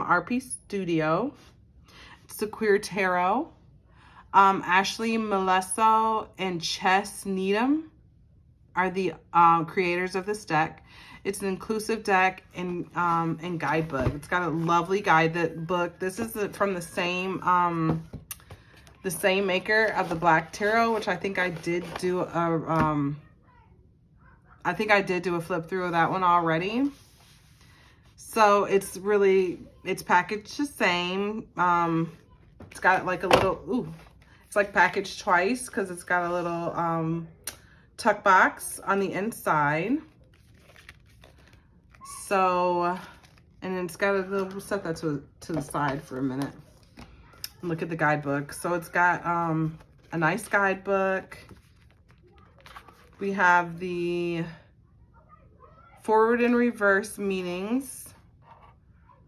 RP Studio. It's the Queer Tarot. Ashley Melesso and Chess Needham are the creators of this deck. It's an inclusive deck and guidebook. It's got a lovely guidebook. This is from the same maker of the Black Tarot, which I think I did do a flip through of that one already. So it's packaged the same. It's got like a little, it's like packaged twice because it's got a little tuck box on the inside. So, and it's got a little, we'll set that to the side for a minute. Look at the guidebook. So it's got a nice guidebook. We have the forward and reverse meanings.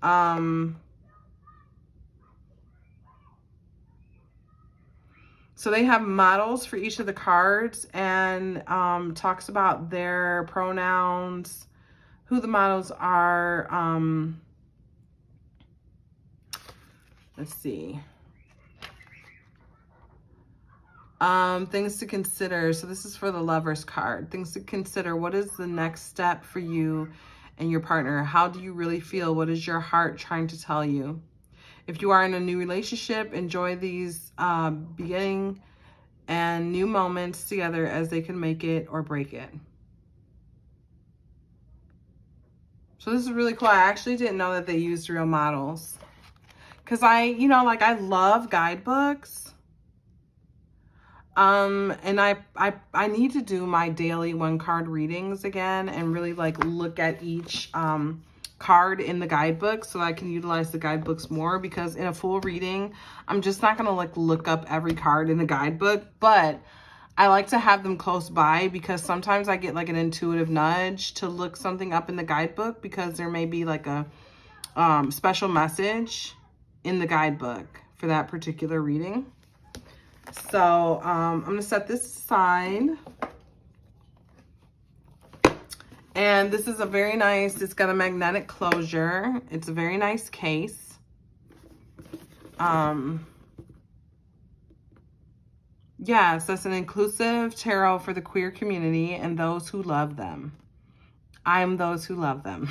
So they have models for each of the cards and talks about their pronouns, who the models are. Let's see. Things to consider. So this is for the Lovers card. Things to consider. What is the next step for you and your partner? How do you really feel? What is your heart trying to tell you? If you are in a new relationship, enjoy these beginning and new moments together as they can make it or break it. So this is really cool. I actually didn't know that they used real models. Because I love guidebooks. And I need to do my daily 1-card readings again and really like look at each card in the guidebook so I can utilize the guidebooks more, because in a full reading, I'm just not gonna like look up every card in the guidebook, but I like to have them close by because sometimes I get like an intuitive nudge to look something up in the guidebook because there may be like a special message in the guidebook for that particular reading. So I'm going to set this aside. And this is a very nice, it's got a magnetic closure. It's a very nice case. Yes, that's an inclusive tarot for the queer community and those who love them. I am those who love them.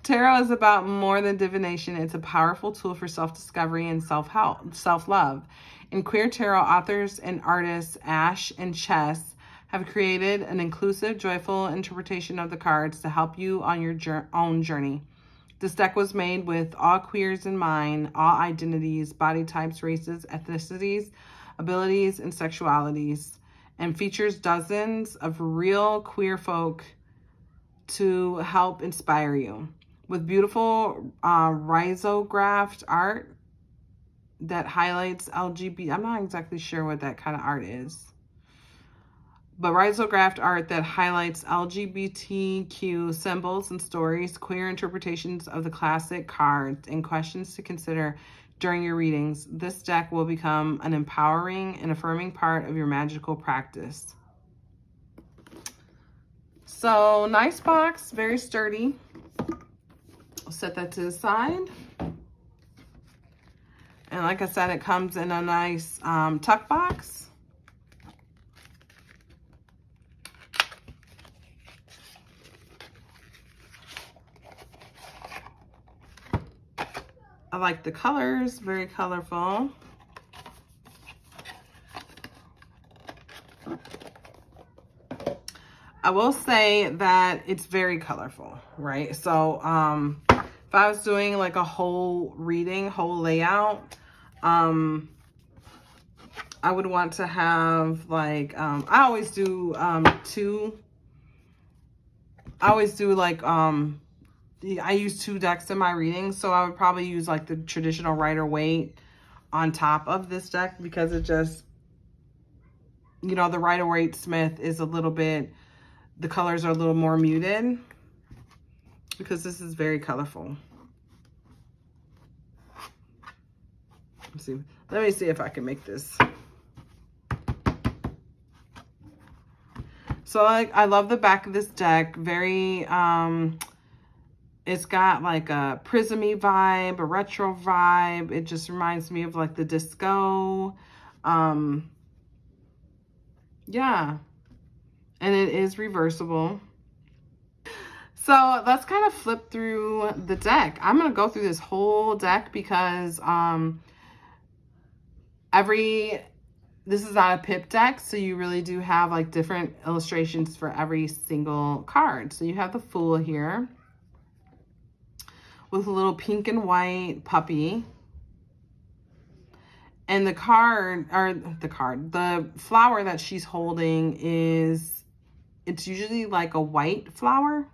Tarot is about more than divination. It's a powerful tool for self-discovery and self-help, self-love. In Queer Tarot, authors and artists Ash and Chess have created an inclusive, joyful interpretation of the cards to help you on your own journey. This deck was made with all queers in mind, all identities, body types, races, ethnicities, abilities, and sexualities, and features dozens of real queer folk to help inspire you. With beautiful risographed art that highlights LGBT. I'm not exactly sure what that kind of art is. But risographed art that highlights LGBTQ symbols and stories, queer interpretations of the classic cards, and questions to consider during your readings. This deck will become an empowering and affirming part of your magical practice. So, nice box, very sturdy. I'll set that to the side. And like I said, it comes in a nice tuck box. I like the colors, very colorful. I will say that it's very colorful, right? So if I was doing like a whole reading, whole layout, I would want to have like, I always do I use 2 decks in my readings. So I would probably use like the traditional Rider-Waite on top of this deck because it just, you know, the Rider-Waite Smith is a little bit, the colors are a little more muted because this is very colorful. Let's see. Let me see if I can make this. So I love the back of this deck. Very, It's got like a prismy vibe, a retro vibe. It just reminds me of like the disco. Yeah. And it is reversible. So let's kind of flip through the deck. I'm going to go through this whole deck because this is not a pip deck, so you really do have like different illustrations for every single card. So you have the Fool here with a little pink and white puppy. And the flower that she's holding it's usually like a white flower,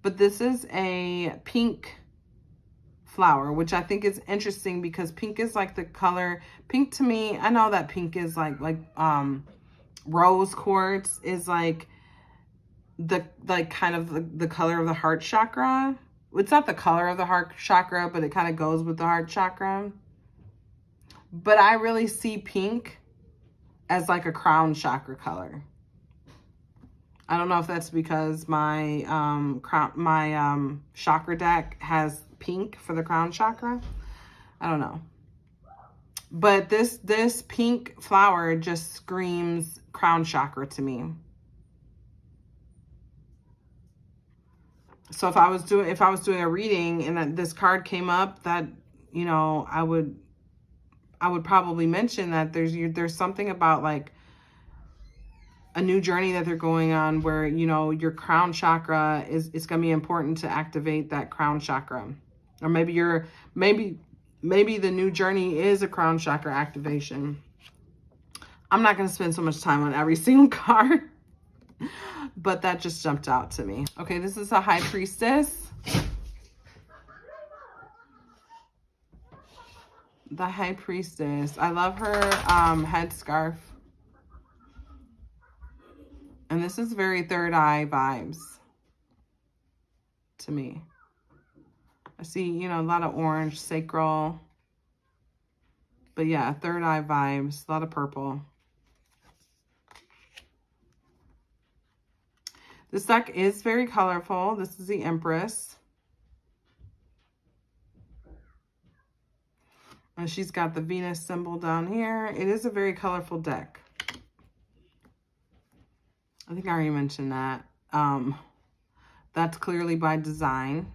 but this is a pink flower, which I think is interesting because pink is like the color. Pink to me, I know that pink is like rose quartz is like the kind of the color of the heart chakra. It's not the color of the heart chakra, but it kind of goes with the heart chakra. But I really see pink as like a crown chakra color. I don't know if that's because my chakra deck has pink for the crown chakra. I don't know. But this pink flower just screams crown chakra to me. So if I was doing a reading and this card came up, that, you know, I would probably mention that there's something about like a new journey that they're going on where, you know, your crown chakra is going to be important to activate that crown chakra. Or maybe the new journey is a crown chakra activation. I'm not going to spend so much time on every single card, but that just jumped out to me. Okay, this is a High Priestess. The High Priestess. I love her headscarf. And this is very Third Eye vibes to me. I see, you know, a lot of orange, sacral. But yeah, Third Eye vibes, a lot of purple. This deck is very colorful. This is the Empress. And she's got the Venus symbol down here. It is a very colorful deck. I think I already mentioned that. That's clearly by design.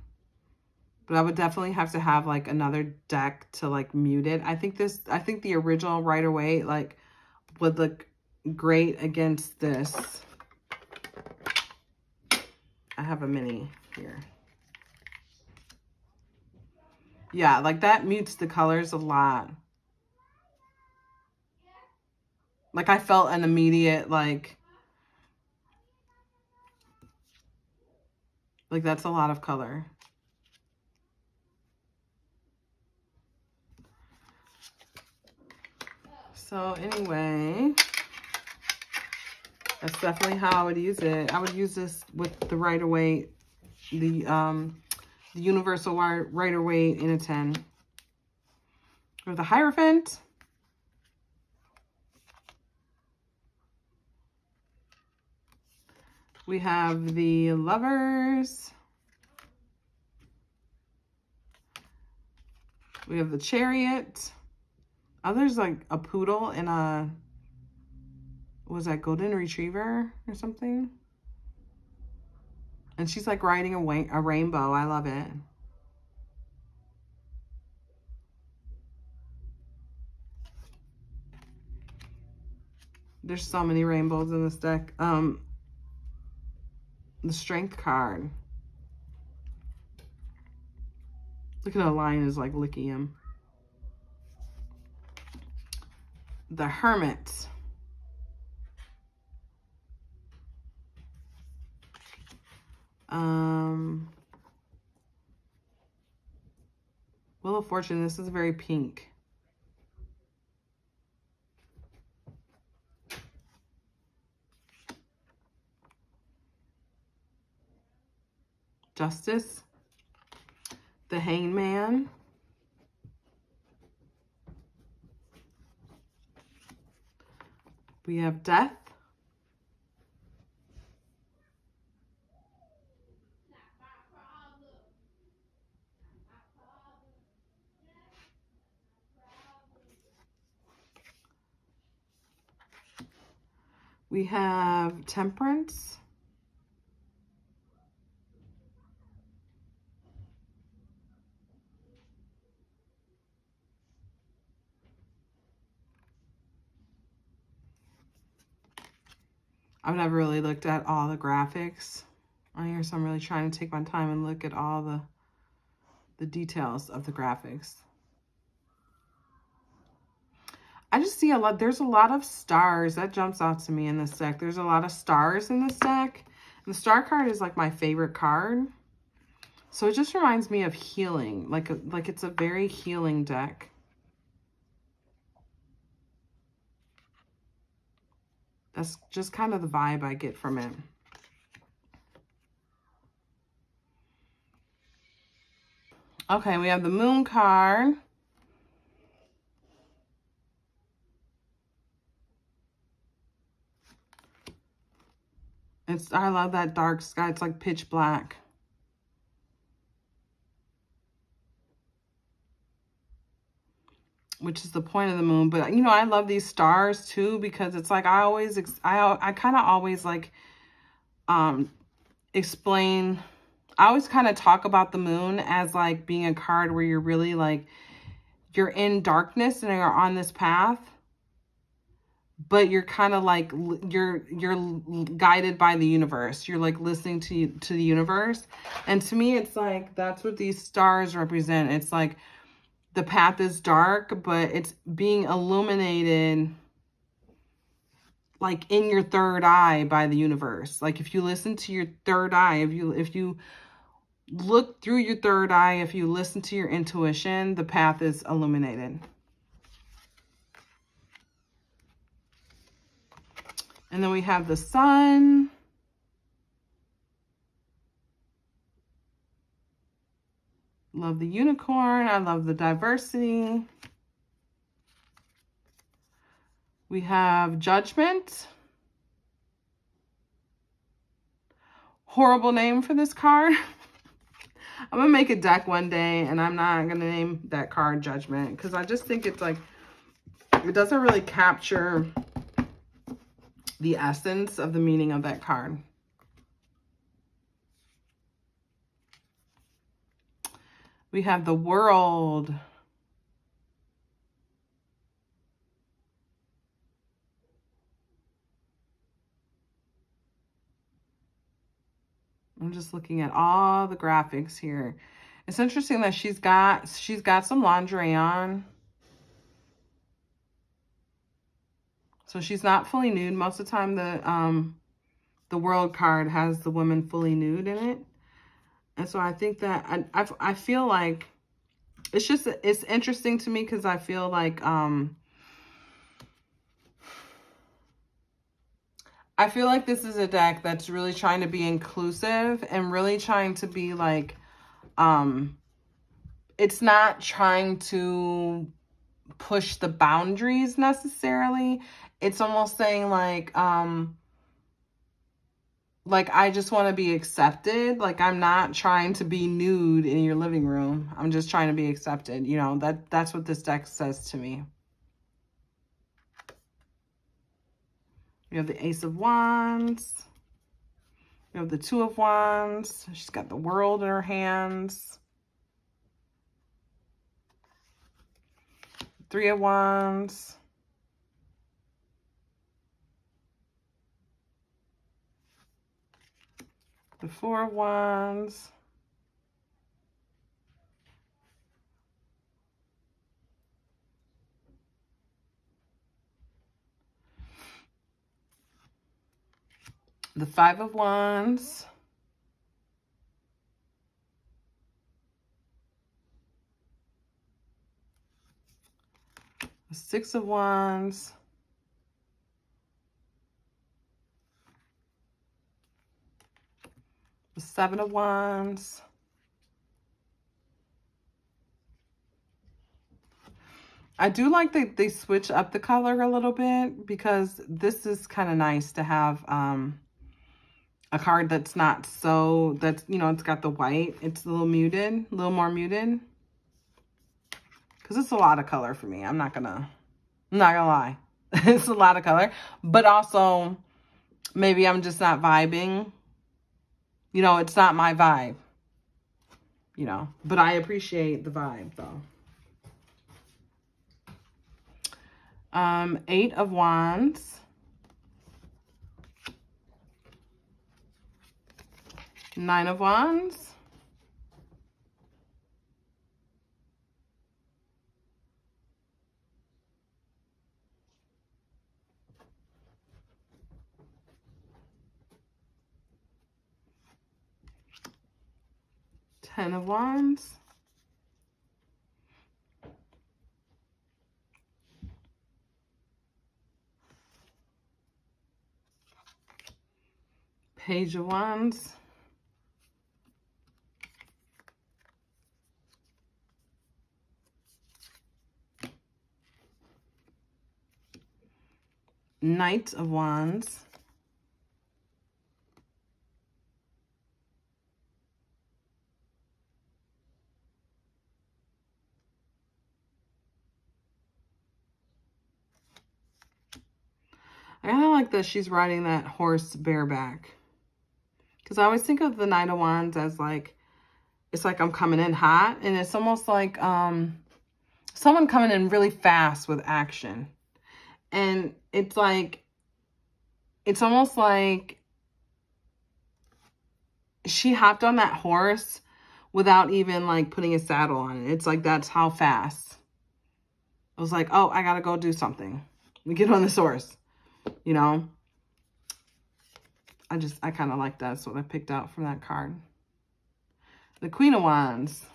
But I would definitely have to have like another deck to like mute it. I think the original Rider-Waite like would look great against this. I have a mini here. Yeah, like that mutes the colors a lot. Like I felt an immediate like that's a lot of color. So anyway, that's definitely how I would use it. I would use this with the Rider-Waite, the Universal Rider-Waite in a 10. Or the Hierophant. We have the Lovers. We have the Chariot. Oh, there's like a poodle and a, was that golden retriever or something? And she's like riding a rainbow. I love it. There's so many rainbows in this deck. The Strength card. Look at the lion is like licking him. The Hermit. Wheel of Fortune. This is very pink. Justice. The Hangman. We have Death. We have Temperance. I've never really looked at all the graphics on here, so I'm really trying to take my time and look at all the details of the graphics. I just see a lot, there's a lot of stars. That jumps out to me in this deck. There's a lot of stars in this deck. And the star card is like my favorite card. So it just reminds me of healing, like it's a very healing deck. That's just kind of the vibe I get from it. Okay, we have the Moon card. I love that dark sky. It's like pitch black. Which is the point of the moon. But, you know, I love these stars too, because it's like I kind of always like explain, I always kind of talk about the moon as like being a card where you're really like, you're in darkness and you're on this path, but you're kind of like, you're guided by the universe. You're like listening to the universe. And to me, it's like, that's what these stars represent. It's like the path is dark, but it's being illuminated like in your third eye by the universe. Like if you listen to your third eye, if you look through your third eye, if you listen to your intuition, the path is illuminated. And then we have the sun. Love the unicorn. I love the diversity. We have Judgment. Horrible name for this card. I'm going to make a deck one day and I'm not going to name that card Judgment, because I just think it's like, it doesn't really capture the essence of the meaning of that card. We have the World. I'm just looking at all the graphics here. It's interesting that she's got some lingerie on. So she's not fully nude. Most of the time the World card has the woman fully nude in it. And so I think that I feel like it's interesting to me, because I feel like this is a deck that's really trying to be inclusive and really trying to be like, it's not trying to push the boundaries necessarily. It's almost saying like I just want to be accepted. Like, I'm not trying to be nude in your living room. I'm just trying to be accepted. You know, that's what this deck says to me. We have the Ace of Wands. We have the Two of Wands. She's got the World in her hands. Three of Wands. The Four of Wands. The Five of Wands. The Six of Wands. The Seven of Wands. I do like that they switch up the color a little bit, because this is kind of nice to have a card that's not so, that's, you know, it's got the white. It's a little muted, a little more muted. Because it's a lot of color for me. I'm not gonna lie. It's a lot of color. But also, Maybe I'm just not vibing. You know, it's not my vibe. You know, but I appreciate the vibe though. 8 of Wands. 9 of Wands. 10 of Wands. Page of Wands. Knight of Wands. I kind of like that she's riding that horse bareback. Because I always think of the Knight of Wands as like, it's like I'm coming in hot. And it's almost like someone coming in really fast with action. And it's like, it's almost like she hopped on that horse without even like putting a saddle on it. It's like, that's how fast. I was like, oh, I got to go do something. We get on this horse, you know? I kind of like that. That's what I picked out from that card. The Queen of Wands.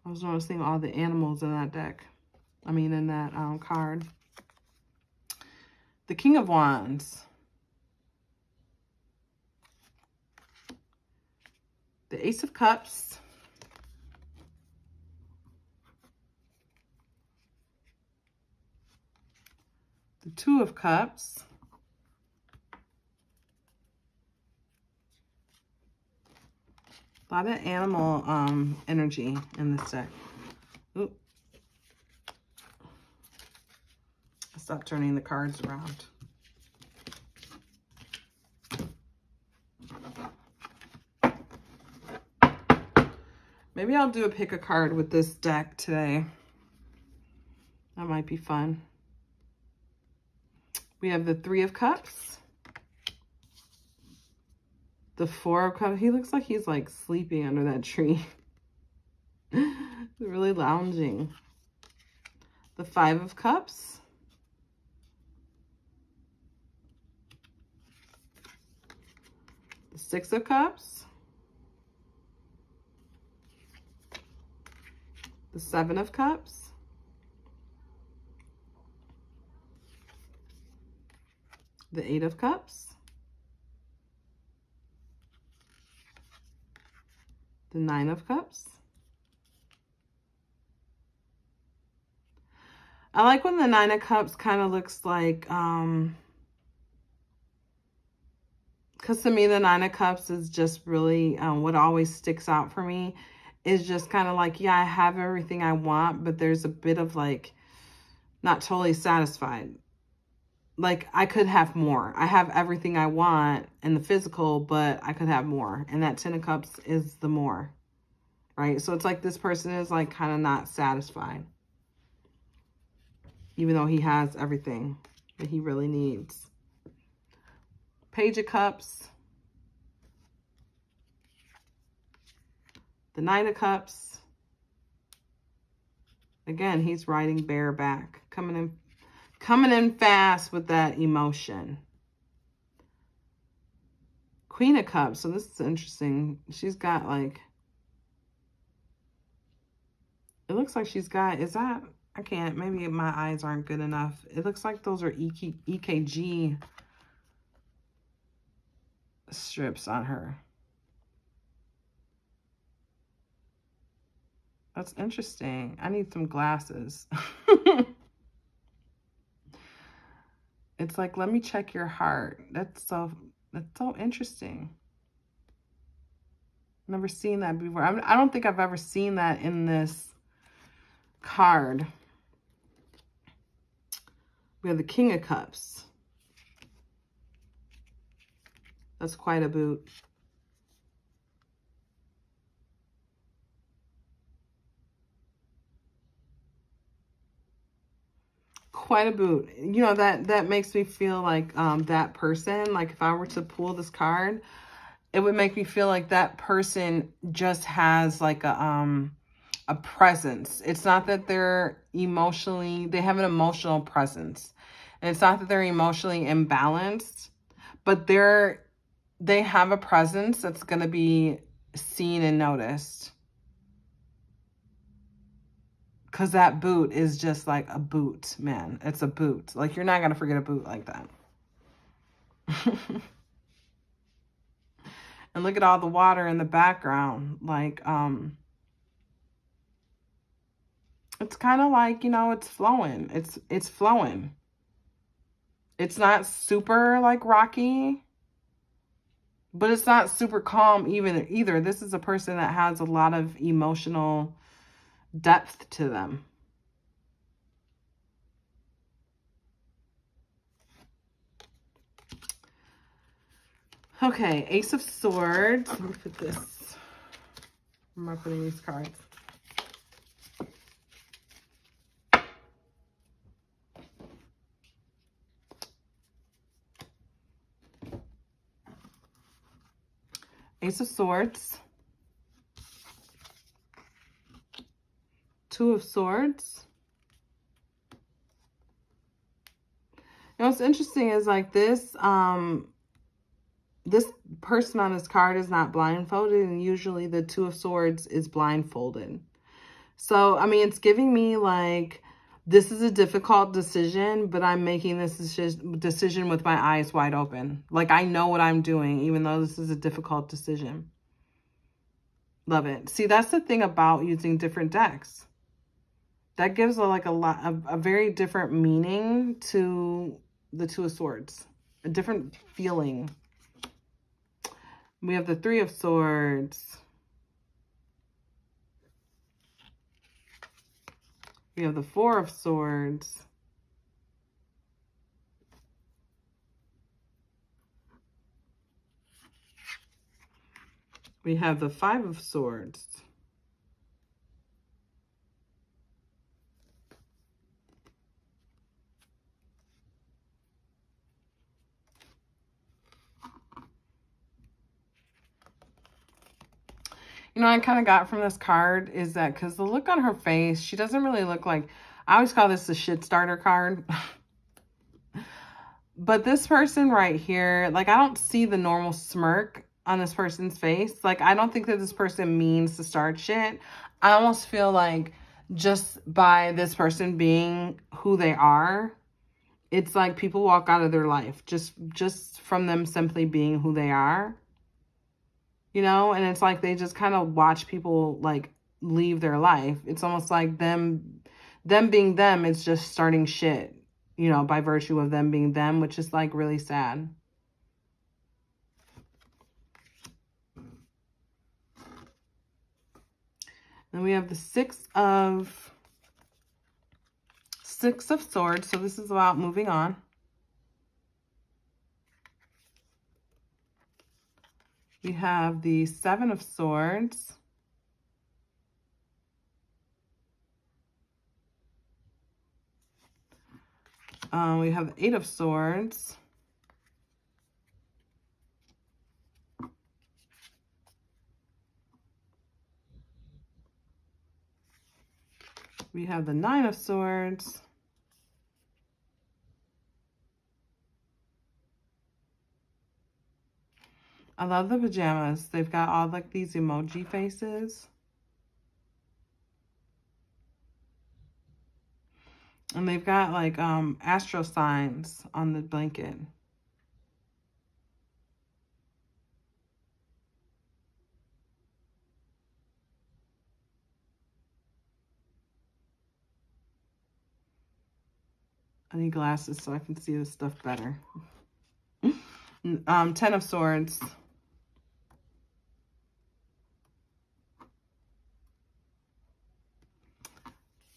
I was noticing all the animals in that deck. I mean, in that card. The King of Wands. The Ace of Cups. The Two of Cups. A lot of animal energy in this deck. Oop. I'll stop turning the cards around. Maybe I'll do a pick a card with this deck today. That might be fun. We have the Three of Cups. The Four of Cups. He looks like he's like sleeping under that tree. Really lounging. The Five of Cups. The Six of Cups. The Seven of Cups. The Eight of Cups. The Nine of Cups. I like when the Nine of Cups kind of looks like, because to me, the Nine of Cups is just really, what always sticks out for me is just kind of like, yeah, I have everything I want, but there's a bit of like, not totally satisfied. Like, I could have more. I have everything I want in the physical, but I could have more. And that Ten of Cups is the more, right? So it's like this person is like kind of not satisfied, even though he has everything that he really needs. Page of Cups. The Nine of Cups. Again, he's riding bareback, coming in fast with that emotion. Queen of Cups. So this is interesting. She's got like, it looks like she's got, is that, I can't, maybe my eyes aren't good enough. It looks like those are EKG strips on her. That's interesting. I need some glasses. It's like, let me check your heart. That's so, That's so interesting. Never seen that before. I don't think I've ever seen that in this card. We have the King of Cups. That's quite a boot. Quite a boot. You know, that makes me feel like that person, like if I were to pull this card, it would make me feel like that person just has like a presence. It's not that they're emotionally, they have an emotional presence. And it's not that they're emotionally imbalanced, but they have a presence that's going to be seen and noticed. Because that boot is just like a boot, man. It's a boot. Like, you're not going to forget a boot like that. And look at all the water in the background. Like, it's kind of like, you know, it's flowing. It's flowing. It's not super like rocky, but it's not super calm either. This is a person that has a lot of emotional depth to them. Okay, Ace of Swords. Let me put this. I'm opening these cards. Ace of Swords. Two of Swords. You know, what's interesting is like this person on this card is not blindfolded, and usually the Two of Swords is blindfolded. So, I mean, it's giving me like, this is a difficult decision, but I'm making this decision with my eyes wide open. Like, I know what I'm doing, even though this is a difficult decision. Love it. See, that's the thing about using different decks. That gives a very different meaning to the Two of Swords. A different feeling. We have the Three of Swords. We have the Four of Swords. We have the Five of Swords. You know, I kind of got from this card is that because the look on her face, she doesn't really look like, I always call this the shit starter card. But this person right here, like, I don't see the normal smirk on this person's face. Like, I don't think that this person means to start shit. I almost feel like just by this person being who they are, it's like people walk out of their life just from them simply being who they are. You know, and it's like they just kind of watch people like leave their life. It's almost like them being them, it's just starting shit, you know, by virtue of them being them, which is like really sad. Then we have the Six of Swords. So this is about moving on. We have the Seven of Swords. We have the Eight of Swords. We have the Nine of Swords. I love the pajamas. They've got all like these emoji faces. And they've got like astro signs on the blanket. I need glasses so I can see this stuff better. Ten of Swords.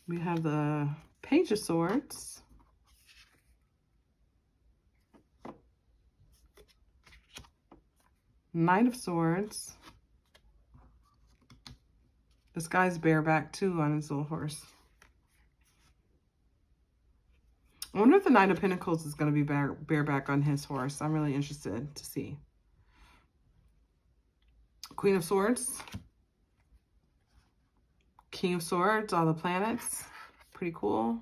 We have the Page of Swords. Knight of Swords. This guy's bareback too on his little horse. I wonder if the Knight of Pentacles is going to be bareback on his horse. I'm really interested to see. Queen of Swords. King of Swords, all the planets. Pretty cool.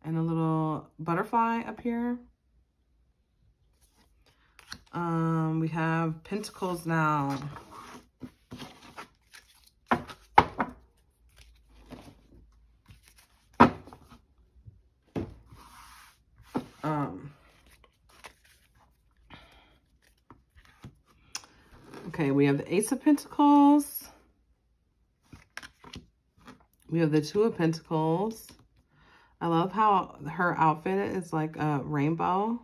And a little butterfly up here. We have Pentacles now. Okay, we have the Ace of Pentacles. We have the Two of Pentacles. I love how her outfit is like a rainbow.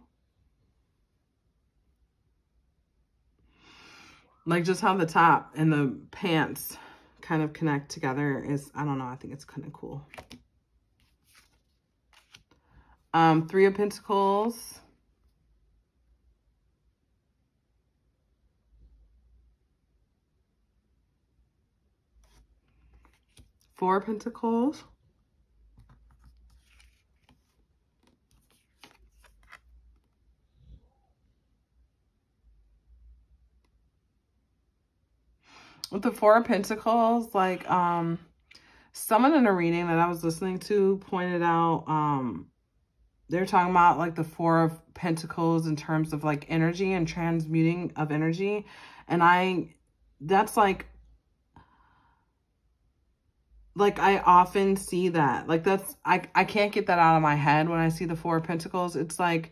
Like just how the top and the pants kind of connect together is, I don't know, I think it's kind of cool. Three of Pentacles. Four of Pentacles. With the Four of Pentacles, like, someone in a reading that I was listening to pointed out, they're talking about like the Four of Pentacles in terms of like energy and transmuting of energy. And that's like I often see that. Like that's, I can't get that out of my head when I see the Four of Pentacles. It's like,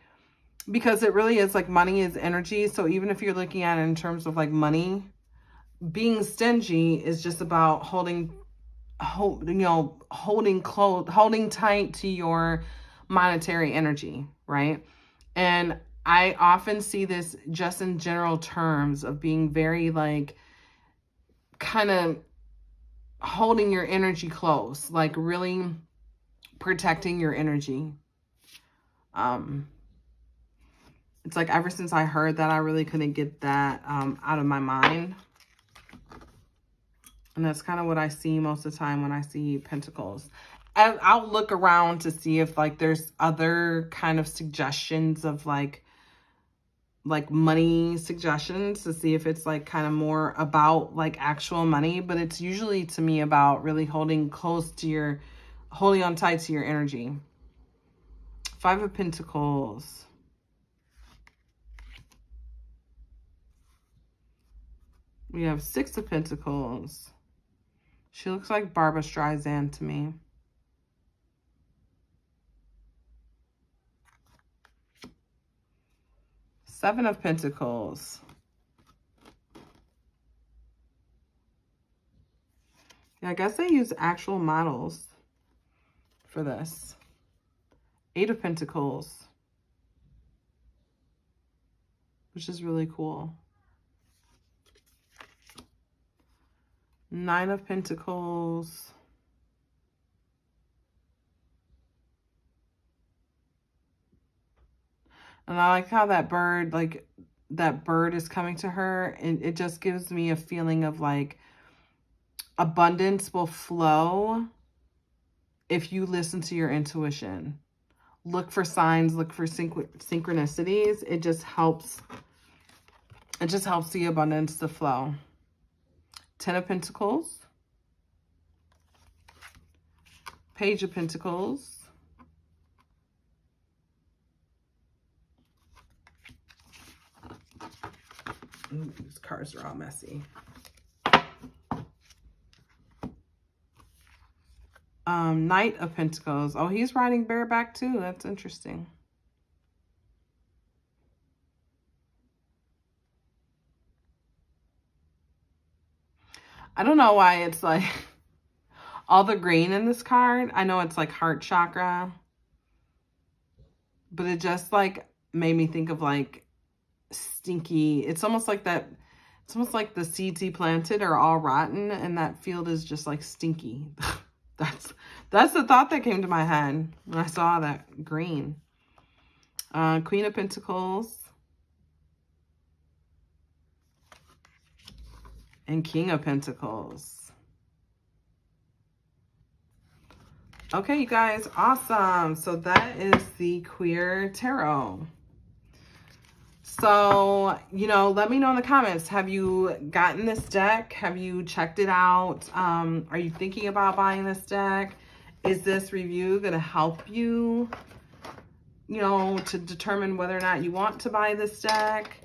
because it really is like money is energy. So even if you're looking at it in terms of like money, being stingy is just about holding tight to your monetary energy, right? And I often see this just in general terms of being very like kind of holding your energy close, like really protecting your energy. It's like ever since I heard that, I really couldn't get that out of my mind. And that's kind of what I see most of the time when I see Pentacles. And I'll look around to see if like there's other kind of suggestions of like money suggestions, to see if it's like kind of more about like actual money. But it's usually to me about really holding on tight to your energy. Five of Pentacles. We have Six of Pentacles. She looks like Barbara Streisand to me. Seven of Pentacles. Yeah, I guess they use actual models for this. Eight of Pentacles. Which is really cool. Nine of Pentacles. And I like how that bird is coming to her. And it just gives me a feeling of like abundance will flow if you listen to your intuition. Look for signs, look for synchronicities. It just helps the abundance to flow. Ten of Pentacles. Page of Pentacles. Ooh, these cards are all messy. Knight of Pentacles. Oh, he's riding bareback too. That's interesting. I don't know why it's like all the green in this card. I know it's like heart chakra, but it just like made me think of like stinky. It's almost like that. It's almost like the seeds he planted are all rotten and that field is just like stinky. That's the thought that came to my head when I saw that green. Queen of Pentacles. And King of Pentacles. Okay, you guys, awesome. So that is the Queer Tarot. So, you know, let me know in the comments. Have you gotten this deck? Have you checked it out? Are you thinking about buying this deck? Is this review going to help you, you know, to determine whether or not you want to buy this deck?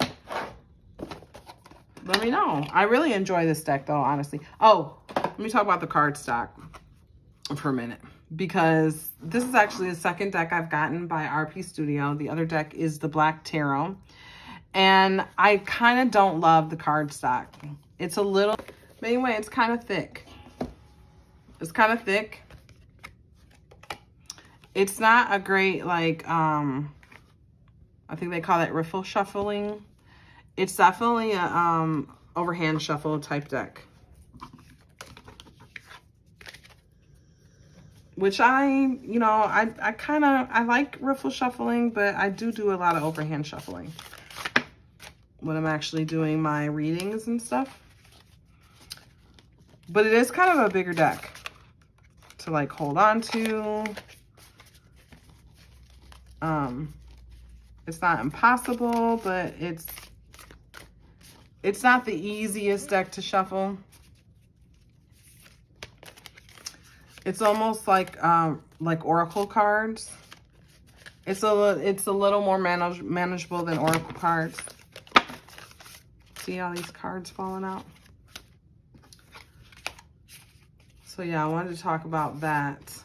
Let me know. I really enjoy this deck, though, honestly. Oh, let me talk about the card stock for a minute, because this is actually the second deck I've gotten by RP Studio. The other deck is the Black Tarot. And I kind of don't love the card stock. It's a little, but anyway, it's kind of thick. It's kind of thick. It's not a great, like, I think they call it riffle shuffling. It's definitely a overhand shuffle type deck. Which you know, I like riffle shuffling, but I do a lot of overhand shuffling when I'm actually doing my readings and stuff. But it is kind of a bigger deck to like hold on to. It's not impossible, but it's not the easiest deck to shuffle. It's almost like oracle cards. It's a little more manageable than oracle cards. See all these cards falling out? So yeah, I wanted to talk about that.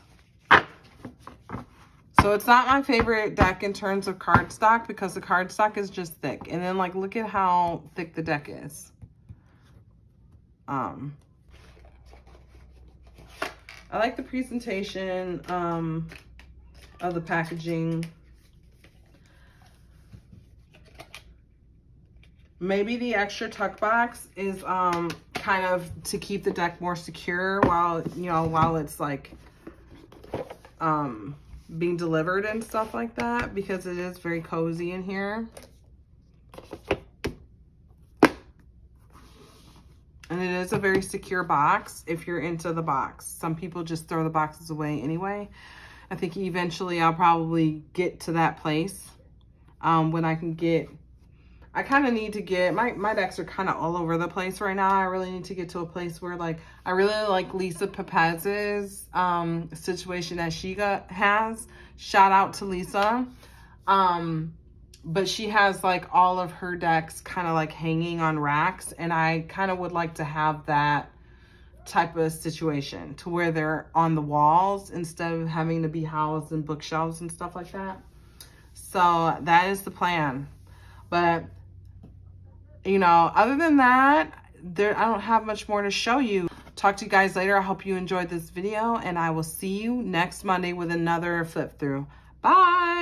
So it's not my favorite deck in terms of card stock, because the card stock is just thick. And then like, look at how thick the deck is. I like the presentation of the packaging. Maybe the extra tuck box is kind of to keep the deck more secure while, you know, while it's like being delivered and stuff like that, because it is very cozy in here. And it is a very secure box if you're into the box. Some people just throw the boxes away anyway. I think eventually I'll probably get to that place when I can get, I kind of need to get, my decks are kind of all over the place right now. I really need to get to a place where like, I really like Lisa Pepez's situation that she has. Shout out to Lisa. But she has like all of her decks kind of like hanging on racks. And I kind of would like to have that type of situation to where they're on the walls instead of having to be housed in bookshelves and stuff like that. So that is the plan. But you know, other than that, I don't have much more to show you. Talk to you guys later. I hope you enjoyed this video, and I will see you next Monday with another flip through. Bye.